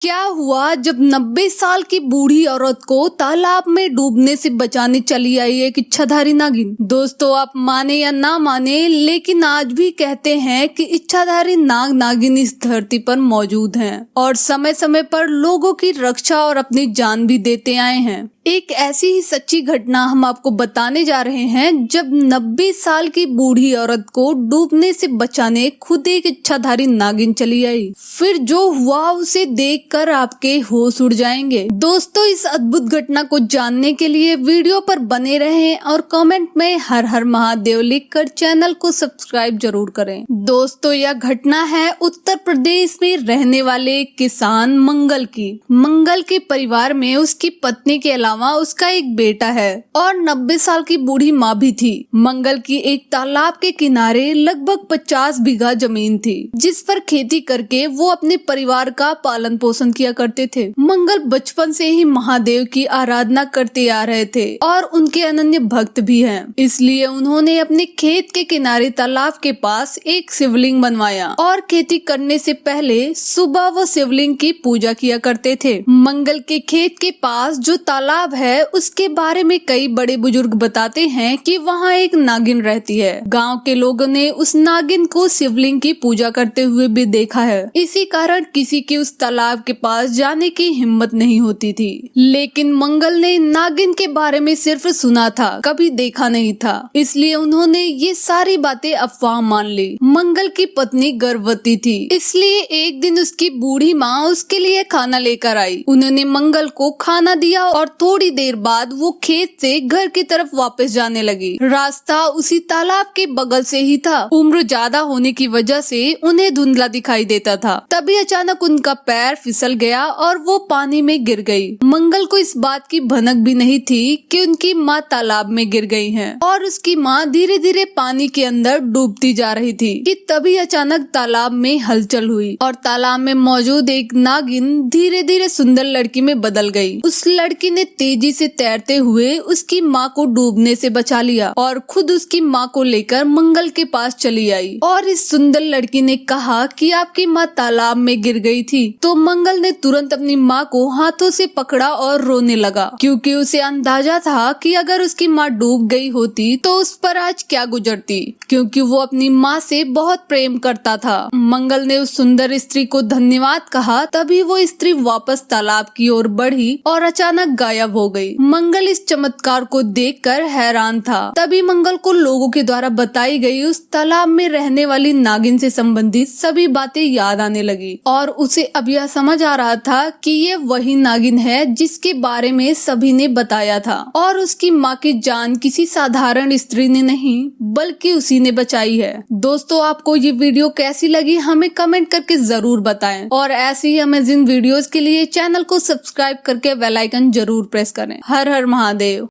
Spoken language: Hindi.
क्या हुआ जब 90 साल की बूढ़ी औरत को तालाब में डूबने से बचाने चली आई एक इच्छाधारी नागिन। दोस्तों, आप माने या ना माने, लेकिन आज भी कहते हैं कि इच्छाधारी नाग नागिन इस धरती पर मौजूद हैं और समय समय पर लोगों की रक्षा और अपनी जान भी देते आए हैं। एक ऐसी ही सच्ची घटना हम आपको बताने जा रहे हैं जब 90 साल की बूढ़ी औरत को डूबने से बचाने खुद एक इच्छाधारी नागिन चली आई। फिर जो हुआ उसे देखकर आपके होश उड़ जाएंगे। दोस्तों, इस अद्भुत घटना को जानने के लिए वीडियो पर बने रहें और कमेंट में हर हर महादेव लिखकर चैनल को सब्सक्राइब जरूर करें। दोस्तों, यह घटना है उत्तर प्रदेश में रहने वाले किसान मंगल की। मंगल के परिवार में उसकी पत्नी के अलावा उसका एक बेटा है और 90 साल की बूढ़ी माँ भी थी। मंगल की एक तालाब के किनारे लगभग 50 बीघा जमीन थी, जिस पर खेती करके वो अपने परिवार का पालन पोषण किया करते थे। मंगल बचपन से ही महादेव की आराधना करते आ रहे थे और उनके अनन्य भक्त भी हैं। इसलिए उन्होंने अपने खेत के किनारे तालाब के पास एक शिवलिंग बनवाया और खेती करने से पहले सुबह वो शिवलिंग की पूजा किया करते थे। मंगल के खेत के पास जो तालाब है उसके बारे में कई बड़े बुजुर्ग बताते हैं कि वहाँ एक नागिन रहती है। गांव के लोगों ने उस नागिन को शिवलिंग की पूजा करते हुए भी देखा है। इसी कारण किसी की उस तालाब के पास जाने की हिम्मत नहीं होती थी। लेकिन मंगल ने नागिन के बारे में सिर्फ सुना था, कभी देखा नहीं था। इसलिए उन्होंने ये सारी बातें अफवाह मान ली। मंगल की पत्नी गर्भवती थी, इसलिए एक दिन उसकी बूढ़ी माँ उसके लिए खाना लेकर आई। उन्होंने मंगल को खाना दिया और थोड़ी देर बाद वो खेत से घर की तरफ वापस जाने लगी। रास्ता उसी तालाब के बगल से ही था। उम्र ज्यादा होने की वजह से उन्हें धुंधला दिखाई देता था। तभी अचानक उनका पैर फिसल गया और वो पानी में गिर गई। मंगल को इस बात की भनक भी नहीं थी कि उनकी माँ तालाब में गिर गई है और उसकी माँ धीरे धीरे पानी के अंदर डूबती जा रही थी कि तभी अचानक तालाब में हलचल हुई और तालाब में मौजूद एक नागिन धीरे धीरे सुंदर लड़की में बदल गई। उस लड़की ने तेजी से तैरते हुए उसकी माँ को डूबने से बचा लिया और खुद उसकी माँ को लेकर मंगल के पास चली आई। और इस सुंदर लड़की ने कहा कि आपकी माँ तालाब में गिर गई थी। तो मंगल ने तुरंत अपनी माँ को हाथों से पकड़ा और रोने लगा, क्योंकि उसे अंदाजा था कि अगर उसकी माँ डूब गई होती तो उस पर आज क्या गुजरती, क्योंकि वो अपनी माँ से बहुत प्रेम करता था। मंगल ने उस सुंदर स्त्री को धन्यवाद कहा। तभी वो स्त्री वापस तालाब की ओर बढ़ी और अचानक गायब हो गई। मंगल इस चमत्कार को देखकर हैरान था। तभी मंगल को लोगों के द्वारा बताई गई उस तालाब में रहने वाली नागिन से संबंधित सभी बातें याद आने लगी और उसे अब यह समझ आ रहा था कि ये वही नागिन है जिसके बारे में सभी ने बताया था और उसकी माँ की जान किसी साधारण स्त्री ने नहीं बल्कि उसी ने बचाई है। दोस्तों, आपको ये वीडियो कैसी लगी हमें कमेंट करके जरूर बताएं और ऐसी ही अमेजिंग वीडियोस के लिए चैनल को सब्सक्राइब करके बेल आइकन जरूर प्रेस करें। हर हर महादेव।